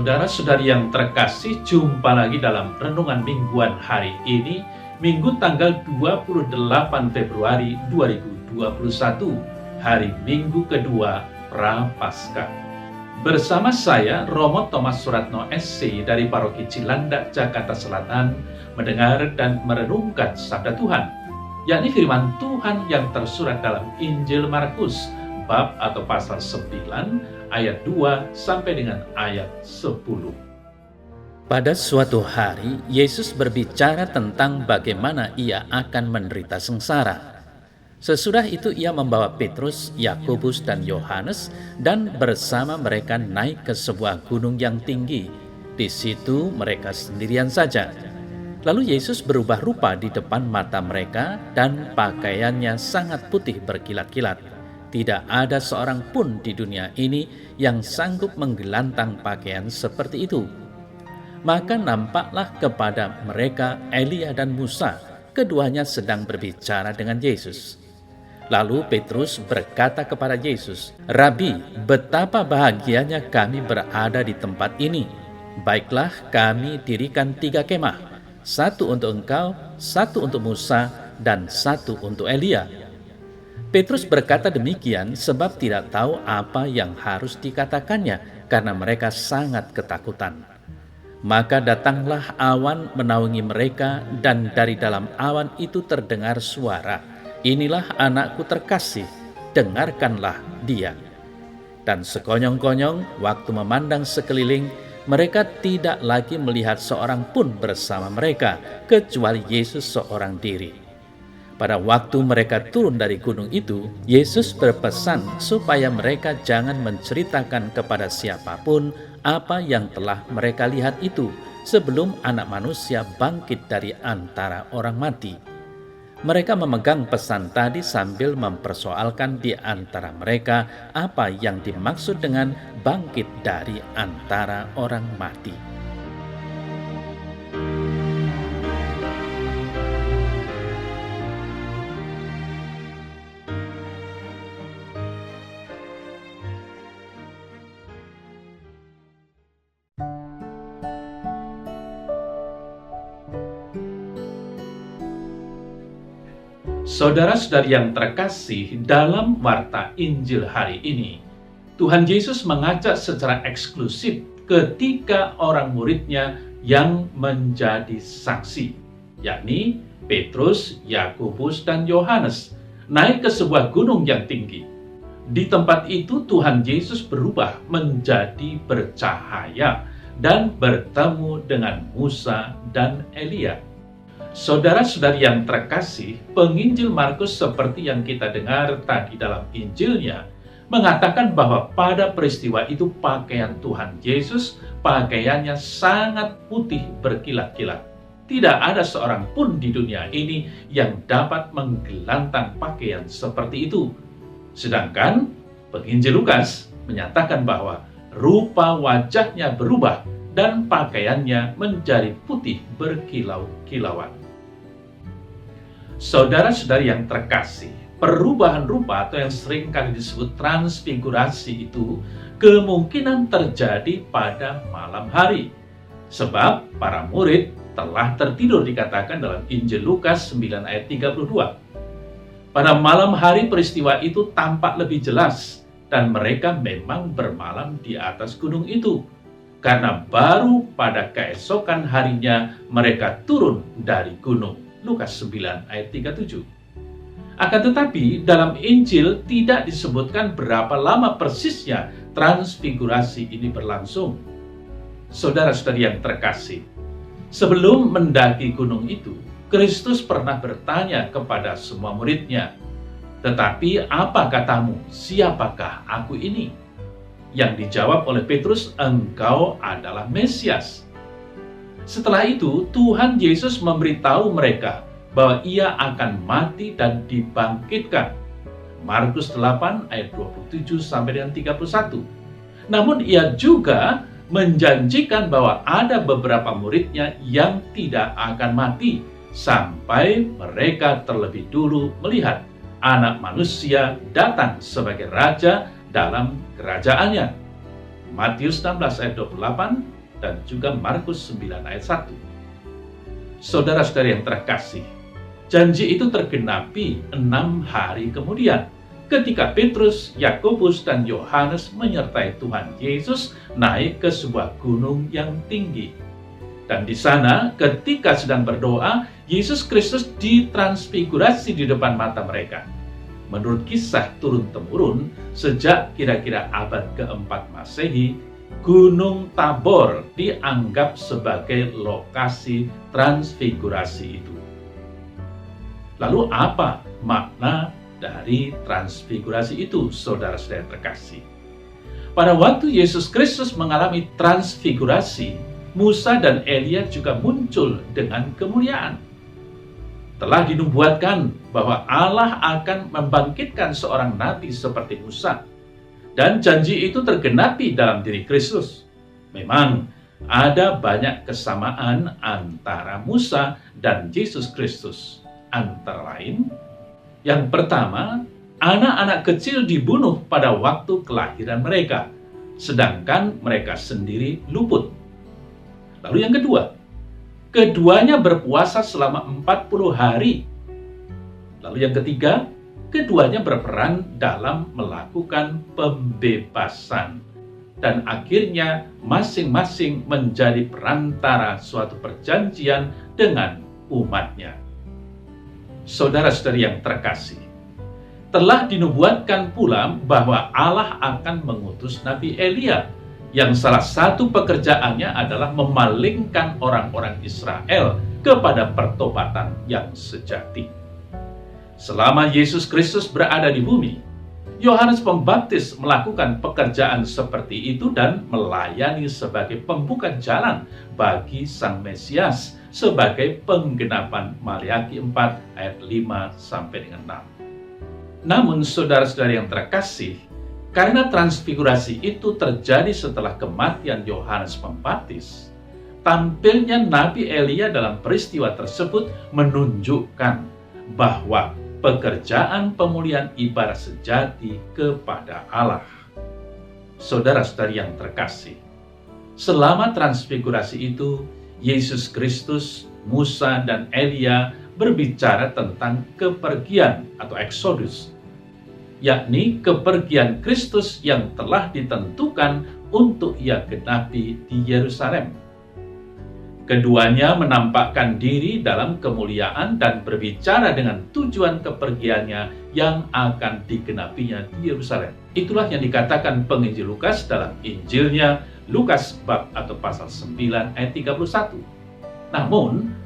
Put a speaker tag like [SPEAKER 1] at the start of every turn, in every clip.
[SPEAKER 1] Saudara-saudari yang terkasih, jumpa lagi dalam renungan mingguan hari ini, Minggu tanggal 28 Februari 2021, hari Minggu kedua Prapaskah. Bersama saya, Romo Thomas Suratno SC dari Paroki Cilandak, Jakarta Selatan, mendengar dan merenungkan Sabda Tuhan, yakni firman Tuhan yang tersurat dalam Injil Markus, bab atau pasal 9, ayat 2 sampai dengan ayat 10.
[SPEAKER 2] Pada suatu hari, Yesus berbicara tentang bagaimana ia akan menderita sengsara. Sesudah itu ia membawa Petrus, Yakobus, dan Yohanes dan bersama mereka naik ke sebuah gunung yang tinggi. Di situ mereka sendirian saja. Lalu Yesus berubah rupa di depan mata mereka dan pakaiannya sangat putih berkilat-kilat. Tidak ada seorang pun di dunia ini yang sanggup menggelantang pakaian seperti itu. Maka nampaklah kepada mereka Elia dan Musa, keduanya sedang berbicara dengan Yesus. Lalu Petrus berkata kepada Yesus, "Rabi, betapa bahagianya kami berada di tempat ini. Baiklah, kami dirikan 3 kemah, 1 untuk engkau, 1 untuk Musa, dan 1 untuk Elia." Petrus berkata demikian sebab tidak tahu apa yang harus dikatakannya karena mereka sangat ketakutan. Maka datanglah awan menaungi mereka dan dari dalam awan itu terdengar suara, "Inilah anakku terkasih, dengarkanlah dia." Dan sekonyong-konyong waktu memandang sekeliling, mereka tidak lagi melihat seorang pun bersama mereka kecuali Yesus seorang diri. Pada waktu mereka turun dari gunung itu, Yesus berpesan supaya mereka jangan menceritakan kepada siapapun apa yang telah mereka lihat itu sebelum Anak Manusia bangkit dari antara orang mati. Mereka memegang pesan tadi sambil mempersoalkan di antara mereka apa yang dimaksud dengan bangkit dari antara orang mati.
[SPEAKER 1] Saudara-saudari yang terkasih, dalam warta Injil hari ini, Tuhan Yesus mengajak secara eksklusif ketiga orang muridnya yang menjadi saksi, yakni Petrus, Yakobus, dan Yohanes, naik ke sebuah gunung yang tinggi. Di tempat itu Tuhan Yesus berubah menjadi bercahaya dan bertemu dengan Musa dan Elia. Saudara-saudari yang terkasih, penginjil Markus seperti yang kita dengar tadi dalam Injilnya, mengatakan bahwa pada peristiwa itu pakaian Tuhan Yesus, pakaiannya sangat putih berkilat-kilat. Tidak ada seorang pun di dunia ini yang dapat menggelantang pakaian seperti itu. Sedangkan penginjil Lukas menyatakan bahwa rupa wajahnya berubah dan pakaiannya menjadi putih berkilau-kilauan. Saudara-saudari yang terkasih, perubahan rupa atau yang sering kali disebut transfigurasi itu kemungkinan terjadi pada malam hari. Sebab para murid telah tertidur dikatakan dalam Injil Lukas 9 ayat 32. Pada malam hari peristiwa itu tampak lebih jelas dan mereka memang bermalam di atas gunung itu. Karena baru pada keesokan harinya mereka turun dari gunung. Lukas 9 ayat 37. Akan tetapi dalam Injil tidak disebutkan berapa lama persisnya transfigurasi ini berlangsung. Saudara-saudari yang terkasih, sebelum mendaki gunung itu, Kristus pernah bertanya kepada semua muridnya, "Tetapi apa katamu, siapakah aku ini?" Yang dijawab oleh Petrus, "Engkau adalah Mesias." Setelah itu, Tuhan Yesus memberitahu mereka bahwa ia akan mati dan dibangkitkan. Markus 8 ayat 27 sampai dengan 31. Namun ia juga menjanjikan bahwa ada beberapa muridnya yang tidak akan mati sampai mereka terlebih dulu melihat Anak Manusia datang sebagai Raja dalam kerajaannya. Matius 16 ayat 28, dan juga Markus 9 ayat 1. Saudara-saudari yang terkasih, janji itu tergenapi 6 hari kemudian ketika Petrus, Yakobus, dan Yohanes menyertai Tuhan Yesus naik ke sebuah gunung yang tinggi. Dan di sana ketika sedang berdoa, Yesus Kristus ditransfigurasi di depan mata mereka. Menurut kisah turun-temurun, sejak kira-kira abad keempat Masehi, Gunung Tabor dianggap sebagai lokasi transfigurasi itu. Lalu apa makna dari transfigurasi itu, saudara-saudara terkasih? Pada waktu Yesus Kristus mengalami transfigurasi, Musa dan Elia juga muncul dengan kemuliaan. Telah dinubuatkan bahwa Allah akan membangkitkan seorang nabi seperti Musa. Dan janji itu tergenapi dalam diri Kristus. Memang ada banyak kesamaan antara Musa dan Yesus Kristus. Antara lain, yang pertama, anak-anak kecil dibunuh pada waktu kelahiran mereka, sedangkan mereka sendiri luput. Lalu yang kedua, keduanya berpuasa selama 40 hari. Lalu yang ketiga, keduanya berperan dalam melakukan pembebasan. Dan akhirnya masing-masing menjadi perantara suatu perjanjian dengan umatnya. Saudara-saudari yang terkasih, telah dinubuatkan pula bahwa Allah akan mengutus Nabi Elia, yang salah satu pekerjaannya adalah memalingkan orang-orang Israel kepada pertobatan yang sejati. Selama Yesus Kristus berada di bumi, Yohanes Pembaptis melakukan pekerjaan seperti itu dan melayani sebagai pembuka jalan bagi Sang Mesias sebagai penggenapan Maliaki 4 ayat 5 sampai dengan 6. Namun saudara-saudari yang terkasih, karena transfigurasi itu terjadi setelah kematian Yohanes Pembaptis, tampilnya Nabi Elia dalam peristiwa tersebut menunjukkan bahwa pekerjaan pemulihan ibarat sejati kepada Allah. Saudara-saudari yang terkasih, selama transfigurasi itu, Yesus Kristus, Musa, dan Elia berbicara tentang kepergian atau Exodus, yakni kepergian Kristus yang telah ditentukan untuk ia genapi di Yerusalem. Keduanya menampakkan diri dalam kemuliaan dan berbicara dengan tujuan kepergiannya yang akan digenapinya di Yerusalem. Itulah yang dikatakan penginjil Lukas dalam Injilnya, Lukas bab atau pasal 9 ayat 31. Namun,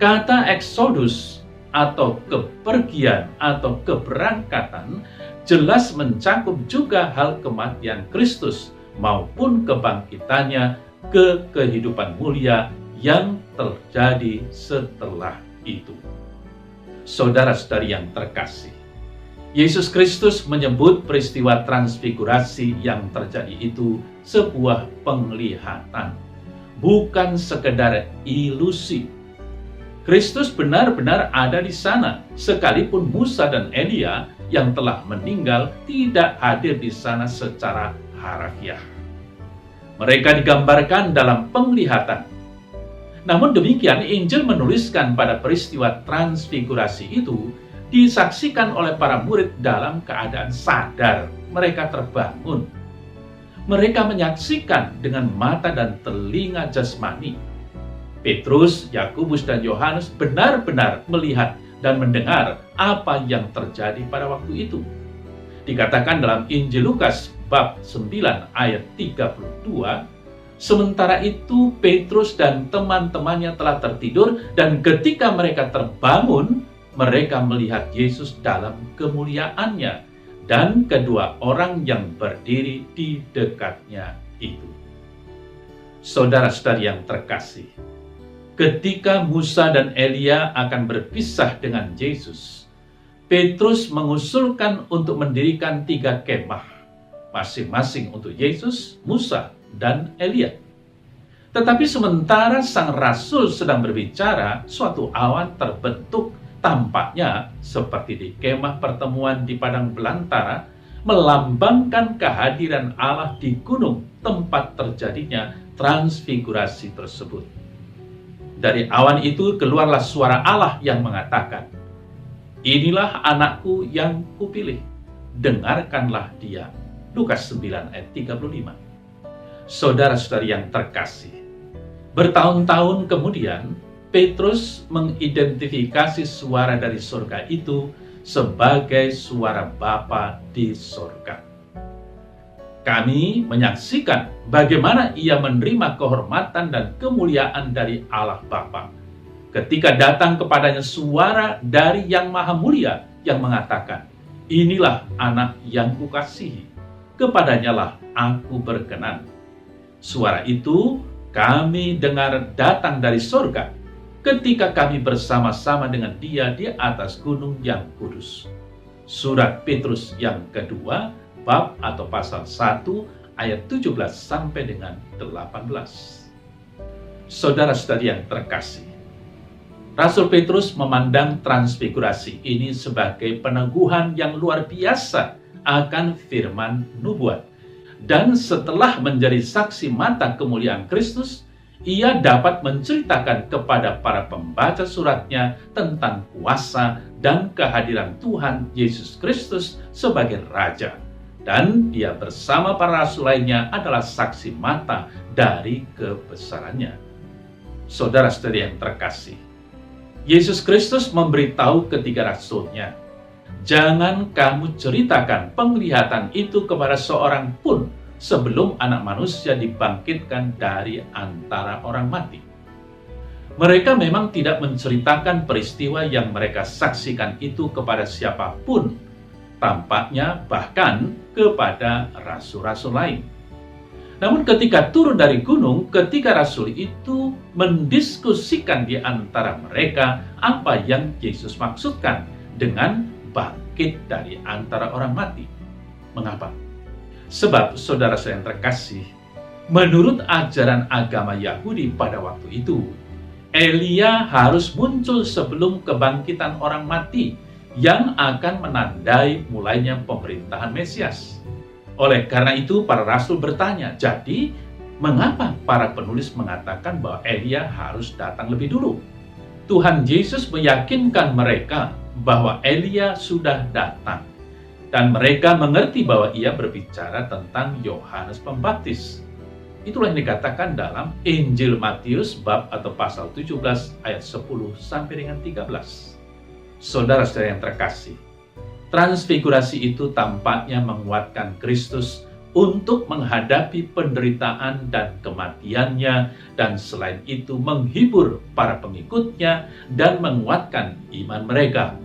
[SPEAKER 1] kata Exodus atau kepergian atau keberangkatan jelas mencakup juga hal kematian Kristus maupun kebangkitannya ke kehidupan mulia yang terjadi setelah itu. Saudara-saudari yang terkasih, Yesus Kristus menyebut peristiwa transfigurasi yang terjadi itu sebuah penglihatan, bukan sekedar ilusi. Kristus benar-benar ada di sana, sekalipun Musa dan Elia yang telah meninggal tidak hadir di sana secara harafiah. Mereka digambarkan dalam penglihatan. Namun demikian, Injil menuliskan pada peristiwa transfigurasi itu disaksikan oleh para murid dalam keadaan sadar. Mereka terbangun. Mereka menyaksikan dengan mata dan telinga jasmani. Petrus, Yakobus, dan Yohanes benar-benar melihat dan mendengar apa yang terjadi pada waktu itu. Dikatakan dalam Injil Lukas bab 9 ayat 32, sementara itu Petrus dan teman-temannya telah tertidur, dan ketika mereka terbangun, mereka melihat Yesus dalam kemuliaannya dan kedua orang yang berdiri di dekatnya itu. Saudara-saudari yang terkasih, ketika Musa dan Elia akan berpisah dengan Yesus, Petrus mengusulkan untuk mendirikan 3 kemah, masing-masing untuk Yesus, Musa, dan Elia. Tetapi sementara sang rasul sedang berbicara, suatu awan terbentuk, tampaknya seperti di kemah pertemuan di padang belantara, melambangkan kehadiran Allah di gunung tempat terjadinya transfigurasi tersebut. Dari awan itu keluarlah suara Allah yang mengatakan, "Inilah anakku yang kupilih, dengarkanlah dia." Lukas 9 ayat 35. Saudara-saudari yang terkasih, bertahun-tahun kemudian Petrus mengidentifikasi suara dari surga itu sebagai suara Bapa di surga. Kami menyaksikan bagaimana ia menerima kehormatan dan kemuliaan dari Allah Bapa ketika datang kepadanya suara dari Yang Maha Mulia yang mengatakan, "Inilah anak yang kukasihi, kepadanya lah aku berkenan." Suara itu kami dengar datang dari surga ketika kami bersama-sama dengan dia di atas gunung yang kudus. Surat Petrus yang kedua, bab atau pasal 1 ayat 17 sampai dengan 18. Saudara-saudari yang terkasih, Rasul Petrus memandang transfigurasi ini sebagai peneguhan yang luar biasa akan firman nubuat. Dan setelah menjadi saksi mata kemuliaan Kristus, ia dapat menceritakan kepada para pembaca suratnya tentang kuasa dan kehadiran Tuhan Yesus Kristus sebagai Raja. Dan dia bersama para rasul lainnya adalah saksi mata dari kebesarannya. Saudara-saudari yang terkasih, Yesus Kristus memberitahu ketiga rasulnya, "Jangan kamu ceritakan penglihatan itu kepada seorang pun sebelum Anak Manusia dibangkitkan dari antara orang mati." Mereka memang tidak menceritakan peristiwa yang mereka saksikan itu kepada siapapun, tampaknya bahkan kepada rasul-rasul lain. Namun ketika turun dari gunung, ketiga rasul itu mendiskusikan di antara mereka apa yang Yesus maksudkan dengan bangkit dari antara orang mati. Mengapa? Sebab, saudara saya yang terkasih, menurut ajaran agama Yahudi pada waktu itu, Elia harus muncul sebelum kebangkitan orang mati yang akan menandai mulainya pemerintahan Mesias. Oleh karena itu, para rasul bertanya, jadi mengapa para penulis mengatakan bahwa Elia harus datang lebih dulu? Tuhan Yesus meyakinkan mereka bahwa Elia sudah datang, dan mereka mengerti bahwa ia berbicara tentang Yohanes Pembaptis. Itulah yang dikatakan dalam Injil Matius bab atau pasal 17 ayat 10 sampai dengan 13. Saudara-saudara yang terkasih, transfigurasi itu tampaknya menguatkan Kristus untuk menghadapi penderitaan dan kematiannya, dan selain itu menghibur para pengikutnya dan menguatkan iman mereka.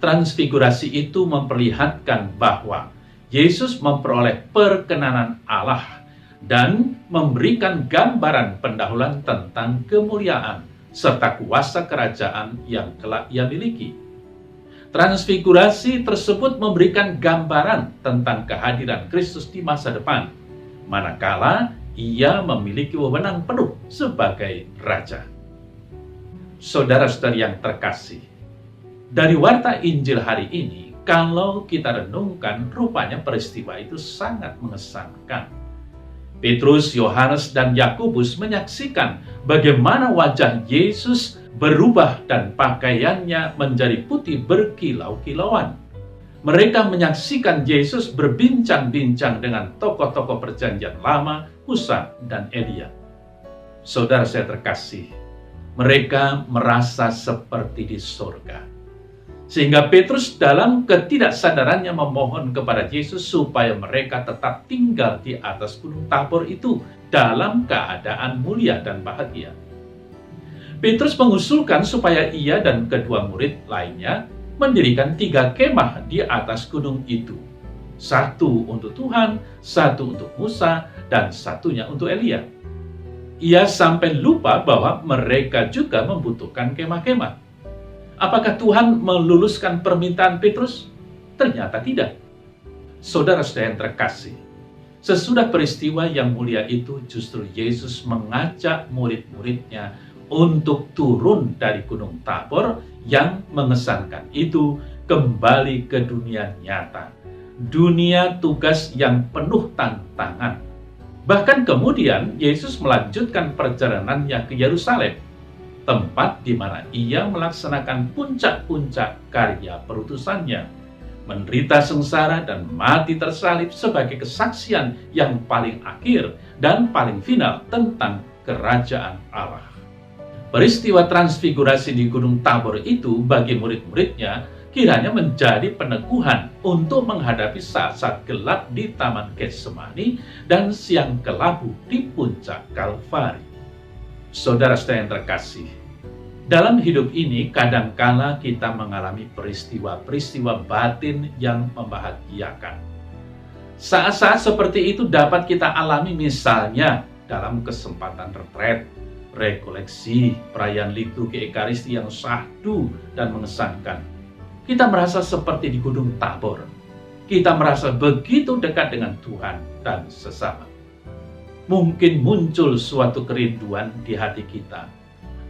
[SPEAKER 1] Transfigurasi itu memperlihatkan bahwa Yesus memperoleh perkenanan Allah dan memberikan gambaran pendahuluan tentang kemuliaan serta kuasa kerajaan yang kelak ia miliki. Transfigurasi tersebut memberikan gambaran tentang kehadiran Kristus di masa depan, manakala ia memiliki wewenang penuh sebagai Raja. Saudara-saudari yang terkasih, dari warta Injil hari ini, kalau kita renungkan, rupanya peristiwa itu sangat mengesankan. Petrus, Yohanes, dan Yakobus menyaksikan bagaimana wajah Yesus berubah dan pakaiannya menjadi putih berkilau-kilauan. Mereka menyaksikan Yesus berbincang-bincang dengan tokoh-tokoh perjanjian lama, Musa, dan Elia. Saudara saya terkasih, mereka merasa seperti di surga. Sehingga Petrus dalam ketidaksadarannya memohon kepada Yesus supaya mereka tetap tinggal di atas gunung Tabor itu dalam keadaan mulia dan bahagia. Petrus mengusulkan supaya ia dan kedua murid lainnya mendirikan 3 kemah di atas gunung itu. 1 untuk Tuhan, 1 untuk Musa, dan 1-nya untuk Elia. Ia sampai lupa bahwa mereka juga membutuhkan kemah-kemah. Apakah Tuhan meluluskan permintaan Petrus? Ternyata tidak. Saudara-saudara yang terkasih, sesudah peristiwa yang mulia itu, justru Yesus mengajak murid-muridnya untuk turun dari gunung Tabor yang mengesankan itu kembali ke dunia nyata, dunia tugas yang penuh tantangan. Bahkan kemudian Yesus melanjutkan perjalanannya ke Yerusalem, tempat di mana ia melaksanakan puncak-puncak karya perutusannya, menderita sengsara dan mati tersalib sebagai kesaksian yang paling akhir dan paling final tentang kerajaan Allah. Peristiwa transfigurasi di Gunung Tabor itu bagi murid-muridnya kiranya menjadi peneguhan untuk menghadapi saat-saat gelap di Taman Getsemani dan siang kelabu di puncak Kalvari. Saudara-saudara yang terkasih, dalam hidup ini kadangkala kita mengalami peristiwa-peristiwa batin yang membahagiakan. Saat-saat seperti itu dapat kita alami misalnya dalam kesempatan retret, rekoleksi, perayaan liturgi Ekaristi yang syahdu dan mengesankan. Kita merasa seperti di Gunung Tabor. Kita merasa begitu dekat dengan Tuhan dan sesama. Mungkin muncul suatu kerinduan di hati kita.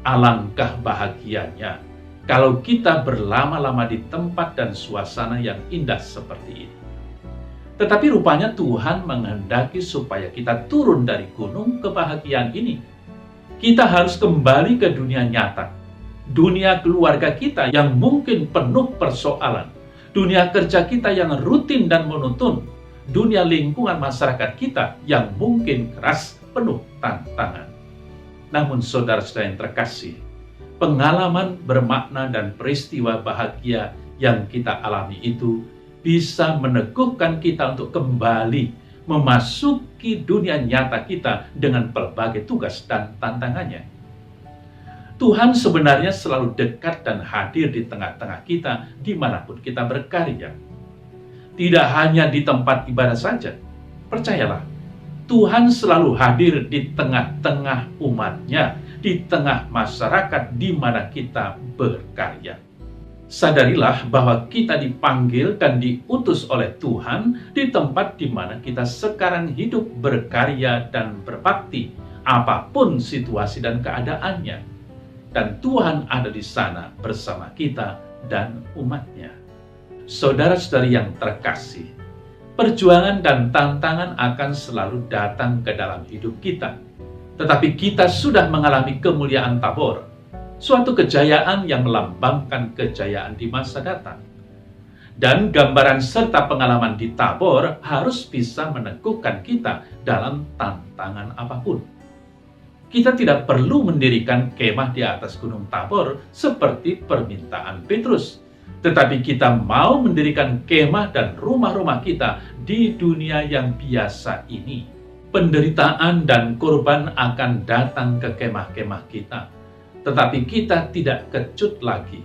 [SPEAKER 1] Alangkah bahagianya kalau kita berlama-lama di tempat dan suasana yang indah seperti ini. Tetapi rupanya Tuhan menghendaki supaya kita turun dari gunung kebahagiaan ini. Kita harus kembali ke dunia nyata, dunia keluarga kita yang mungkin penuh persoalan, dunia kerja kita yang rutin dan monoton, dunia lingkungan masyarakat kita yang mungkin keras, penuh tantangan. Namun saudara-saudara yang terkasih, pengalaman bermakna dan peristiwa bahagia yang kita alami itu bisa meneguhkan kita untuk kembali memasuki dunia nyata kita dengan berbagai tugas dan tantangannya. Tuhan sebenarnya selalu dekat dan hadir di tengah-tengah kita dimanapun kita berkarya. Tidak hanya di tempat ibadah saja. Percayalah, Tuhan selalu hadir di tengah-tengah umat-Nya, di tengah masyarakat di mana kita berkarya. Sadarilah bahwa kita dipanggil dan diutus oleh Tuhan di tempat di mana kita sekarang hidup, berkarya, dan berbakti, apapun situasi dan keadaannya. Dan Tuhan ada di sana bersama kita dan umat-Nya. Saudara-saudari yang terkasih, perjuangan dan tantangan akan selalu datang ke dalam hidup kita. Tetapi kita sudah mengalami kemuliaan Tabor, suatu kejayaan yang melambangkan kejayaan di masa datang. Dan gambaran serta pengalaman di Tabor harus bisa meneguhkan kita dalam tantangan apapun. Kita tidak perlu mendirikan kemah di atas Gunung Tabor seperti permintaan Petrus. Tetapi kita mau mendirikan kemah dan rumah-rumah kita di dunia yang biasa ini. Penderitaan dan korban akan datang ke kemah-kemah kita. Tetapi kita tidak kecut lagi,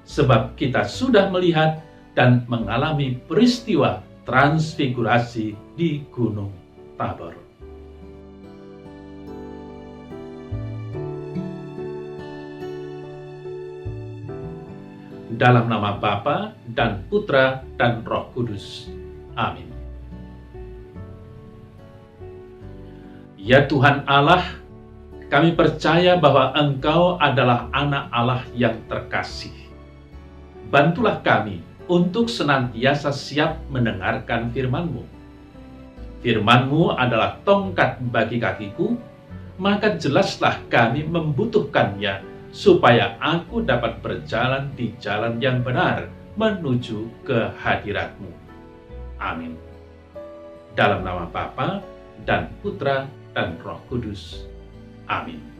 [SPEAKER 1] sebab kita sudah melihat dan mengalami peristiwa transfigurasi di Gunung Tabor. Dalam nama Bapa dan Putra dan Roh Kudus. Amin. Ya Tuhan Allah, kami percaya bahwa Engkau adalah anak Allah yang terkasih. Bantulah kami untuk senantiasa siap mendengarkan firman-Mu. Firman-Mu adalah tongkat bagi kakiku, maka jelaslah kami membutuhkannya, supaya aku dapat berjalan di jalan yang benar menuju ke hadirat-Mu. Amin. Dalam nama Bapa dan Putra dan Roh Kudus. Amin.